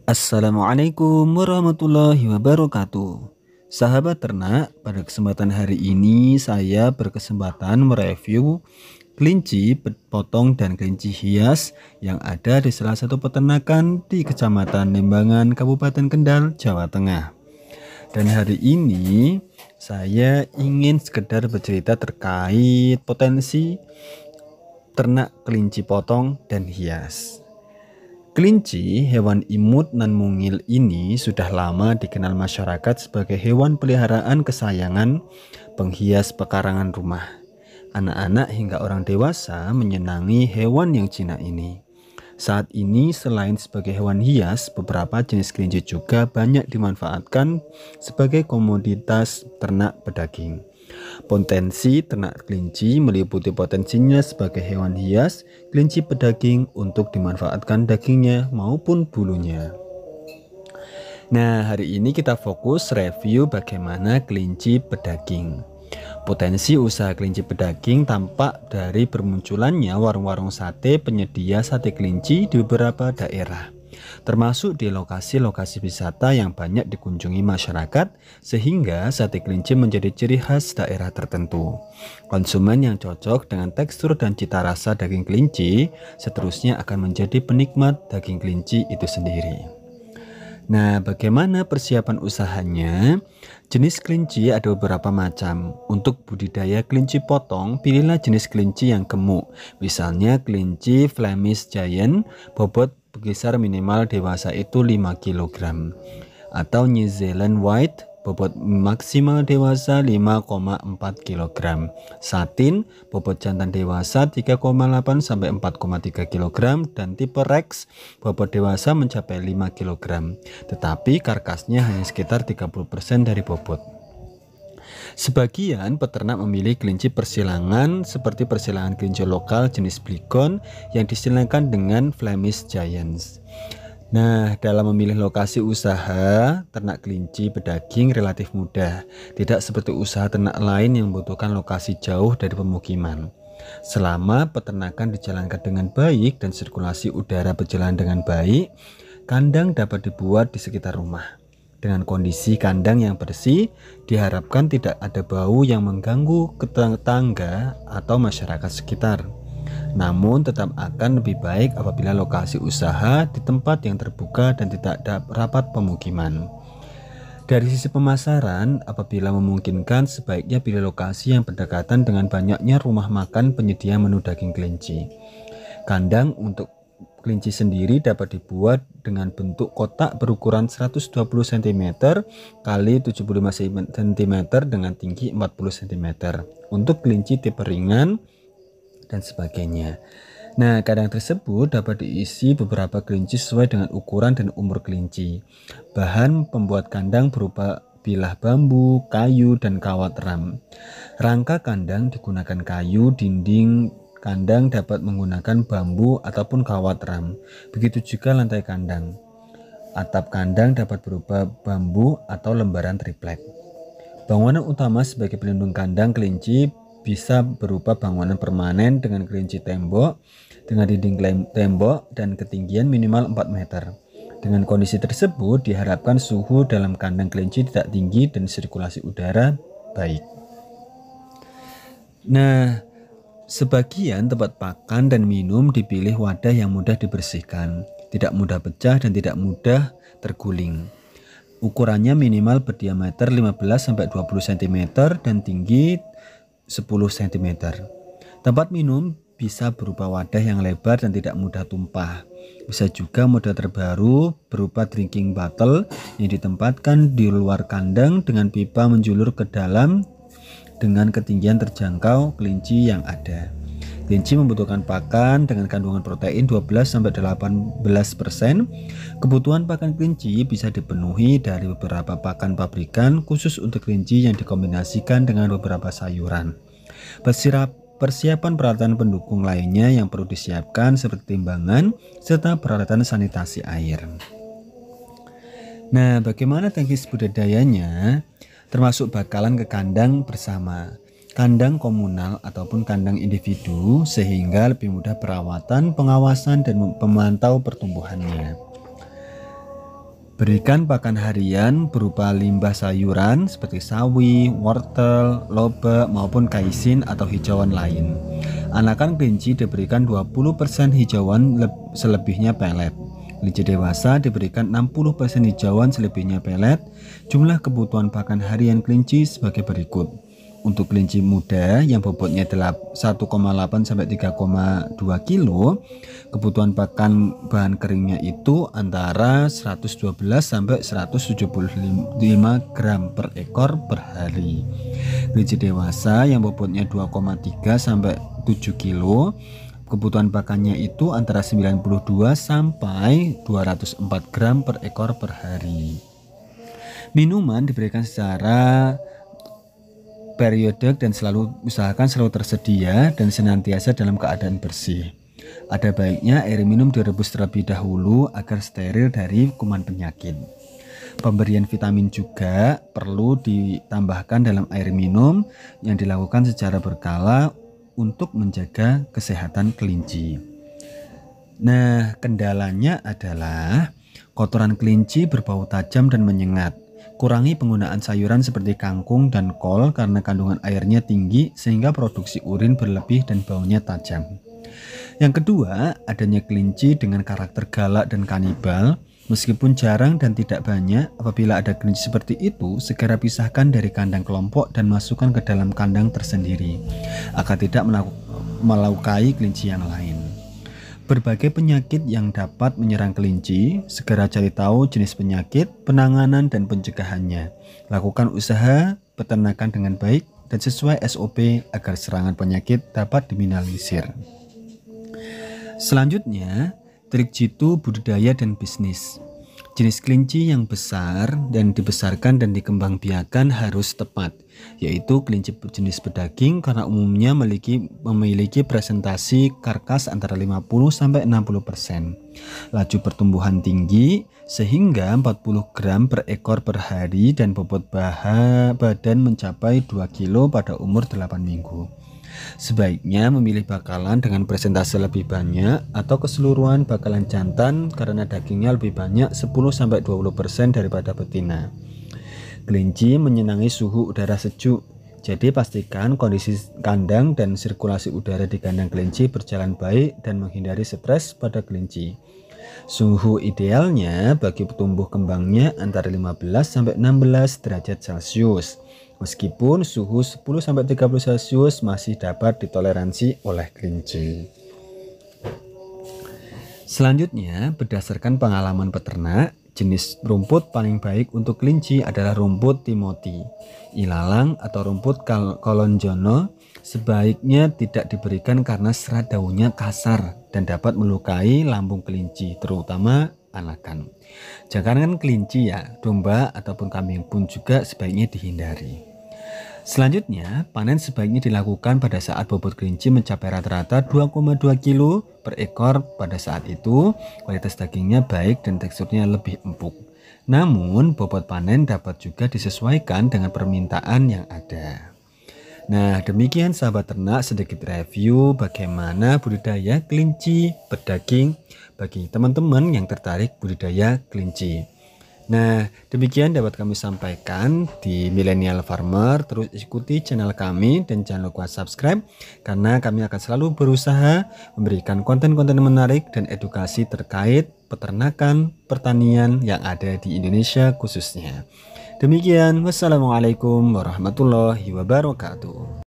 Assalamualaikum warahmatullahi wabarakatuh. Sahabat ternak, pada kesempatan hari ini saya berkesempatan mereview kelinci potong dan kelinci hias yang ada di salah satu peternakan di Kecamatan Limbangan, Kabupaten Kendal, Jawa Tengah. Dan hari ini saya ingin sekedar bercerita terkait potensi ternak kelinci potong dan hias. Kelinci, hewan imut nan mungil ini sudah lama dikenal masyarakat sebagai hewan peliharaan kesayangan penghias pekarangan rumah. Anak-anak hingga orang dewasa menyenangi hewan yang jinak ini. Saat ini selain sebagai hewan hias, beberapa jenis kelinci juga banyak dimanfaatkan sebagai komoditas ternak pedaging. Potensi ternak kelinci meliputi potensinya sebagai hewan hias, kelinci pedaging untuk dimanfaatkan dagingnya maupun bulunya. Nah, hari ini kita fokus review bagaimana kelinci pedaging. Potensi usaha kelinci pedaging tampak dari bermunculannya warung-warung sate penyedia sate kelinci di beberapa daerah, termasuk di lokasi-lokasi wisata yang banyak dikunjungi masyarakat, sehingga sate kelinci menjadi ciri khas daerah tertentu. Konsumen yang cocok dengan tekstur dan cita rasa daging kelinci seterusnya akan menjadi penikmat daging kelinci itu sendiri. Nah, bagaimana persiapan usahanya? Jenis kelinci ada beberapa macam. Untuk budidaya kelinci potong, pilihlah jenis kelinci yang gemuk. Misalnya kelinci Flemish Giant, bobot berkisar minimal dewasa itu 5 kg. Atau New Zealand White, bobot maksimal dewasa 5,4 kg. Satin, bobot jantan dewasa 3,8 sampai 4,3 kg dan tipe Rex, bobot dewasa mencapai 5 kg. Tetapi karkasnya hanya sekitar 30% dari bobot. Sebagian peternak memilih kelinci persilangan seperti persilangan kelinci lokal jenis Bligon yang disilangkan dengan Flemish Giants. Nah, dalam memilih lokasi usaha, ternak kelinci pedaging relatif mudah. Tidak seperti usaha ternak lain yang membutuhkan lokasi jauh dari pemukiman. Selama peternakan dijalankan dengan baik dan sirkulasi udara berjalan dengan baik, kandang dapat dibuat di sekitar rumah. Dengan kondisi kandang yang bersih, diharapkan tidak ada bau yang mengganggu tetangga atau masyarakat sekitar. Namun tetap akan lebih baik apabila lokasi usaha di tempat yang terbuka dan tidak ada rapat pemukiman. Dari sisi pemasaran, apabila memungkinkan sebaiknya pilih lokasi yang berdekatan dengan banyaknya rumah makan penyedia menu daging kelinci. Kandang untuk kelinci sendiri dapat dibuat dengan bentuk kotak berukuran 120 cm kali 75 cm dengan tinggi 40 cm untuk kelinci tipe ringan dan sebagainya. Nah, kandang tersebut dapat diisi beberapa kelinci sesuai dengan ukuran dan umur kelinci. Bahan pembuat kandang berupa bilah bambu, kayu, dan kawat ram. Rangka kandang digunakan kayu, dinding kandang dapat menggunakan bambu ataupun kawat ram. Begitu juga lantai kandang. Atap kandang dapat berupa bambu atau lembaran triplek. Bangunan utama sebagai pelindung kandang kelinci bisa berupa bangunan permanen dengan kelinci tembok, dengan dinding tembok dan ketinggian minimal 4 meter. Dengan kondisi tersebut diharapkan suhu dalam kandang kelinci tidak tinggi dan sirkulasi udara baik. Nah, sebagian tempat pakan dan minum dipilih wadah yang mudah dibersihkan, tidak mudah pecah dan tidak mudah terguling. Ukurannya minimal berdiameter 15-20 cm dan tinggi 10 cm. Tempat minum bisa berupa wadah yang lebar dan tidak mudah tumpah. Bisa juga model terbaru berupa drinking bottle yang ditempatkan di luar kandang dengan pipa menjulur ke dalam dengan ketinggian terjangkau kelinci yang ada. Kelinci membutuhkan pakan dengan kandungan protein 12-18%. Kebutuhan pakan kelinci bisa dipenuhi dari beberapa pakan pabrikan khusus untuk kelinci yang dikombinasikan dengan beberapa sayuran. Persiapan peralatan pendukung lainnya yang perlu disiapkan seperti timbangan serta peralatan sanitasi air. Nah, bagaimana teknis budidayanya? Termasuk bakalan ke kandang bersama, kandang komunal ataupun kandang individu, sehingga lebih mudah perawatan, pengawasan, dan memantau pertumbuhannya. Berikan pakan harian berupa limbah sayuran seperti sawi, wortel, lobak maupun kaisin atau hijauan lain. Anakan kelinci diberikan 20% hijauan, selebihnya pelet. Kelinci dewasa diberikan 60% hijauan, selebihnya pelet. Jumlah kebutuhan pakan harian kelinci sebagai berikut. Untuk kelinci muda yang bobotnya 1,8 sampai 3,2 kilo, kebutuhan pakan bahan keringnya itu antara 112 sampai 175 gram per ekor per hari. Kelinci dewasa yang bobotnya 2,3 sampai 7 kilo, kebutuhan pakannya itu antara 92 sampai 204 gram per ekor per hari. Minuman diberikan secara periodik dan usahakan selalu tersedia dan senantiasa dalam keadaan bersih. Ada baiknya air minum direbus terlebih dahulu agar steril dari kuman penyakit. Pemberian vitamin juga perlu ditambahkan dalam air minum yang dilakukan secara berkala untuk menjaga kesehatan kelinci. Nah, kendalanya adalah kotoran kelinci berbau tajam dan menyengat. Kurangi penggunaan sayuran seperti kangkung dan kol karena kandungan airnya tinggi sehingga produksi urin berlebih dan baunya tajam. Yang kedua, adanya kelinci dengan karakter galak dan kanibal. Meskipun jarang dan tidak banyak, apabila ada kelinci seperti itu, segera pisahkan dari kandang kelompok dan masukkan ke dalam kandang tersendiri agar tidak melukai kelinci yang lain. Berbagai penyakit yang dapat menyerang kelinci, segera cari tahu jenis penyakit, penanganan, dan pencegahannya. Lakukan usaha peternakan dengan baik dan sesuai SOP agar serangan penyakit dapat diminimalisir. Selanjutnya, trik jitu budidaya dan bisnis. Jenis kelinci yang besar dan dibesarkan dan dikembangbiakan harus tepat, yaitu kelinci jenis pedaging karena umumnya memiliki presentasi karkas antara 50-60%, laju pertumbuhan tinggi sehingga 40 gram per ekor per hari dan bobot badan mencapai 2 kilo pada umur 8 minggu. Sebaiknya memilih bakalan dengan presentase lebih banyak atau keseluruhan bakalan jantan karena dagingnya lebih banyak 10-20% daripada betina. Kelinci menyenangi suhu udara sejuk, jadi pastikan kondisi kandang dan sirkulasi udara di kandang kelinci berjalan baik dan menghindari stres pada kelinci. Suhu idealnya bagi tumbuh kembangnya antara 15-16 derajat Celcius. Meskipun suhu 10-30 Celcius masih dapat ditoleransi oleh kelinci. Selanjutnya, berdasarkan pengalaman peternak, jenis rumput paling baik untuk kelinci adalah rumput Timothy, ilalang atau rumput kolonjono. Sebaiknya tidak diberikan karena serat daunnya kasar dan dapat melukai lambung kelinci, terutama anakan. Jangan kelinci ya, domba ataupun kambing pun juga sebaiknya dihindari. Selanjutnya, panen sebaiknya dilakukan pada saat bobot kelinci mencapai rata-rata 2,2 kilo per ekor. Pada saat itu, kualitas dagingnya baik dan teksturnya lebih empuk. Namun, bobot panen dapat juga disesuaikan dengan permintaan yang ada. Nah, demikian sahabat ternak sedikit review bagaimana budidaya kelinci pedaging bagi teman-teman yang tertarik budidaya kelinci. Nah, demikian dapat kami sampaikan di Millennial Farmer. Terus ikuti channel kami dan jangan lupa subscribe karena kami akan selalu berusaha memberikan konten-konten menarik dan edukasi terkait peternakan, pertanian yang ada di Indonesia khususnya. Demikian, wassalamualaikum warahmatullahi wabarakatuh.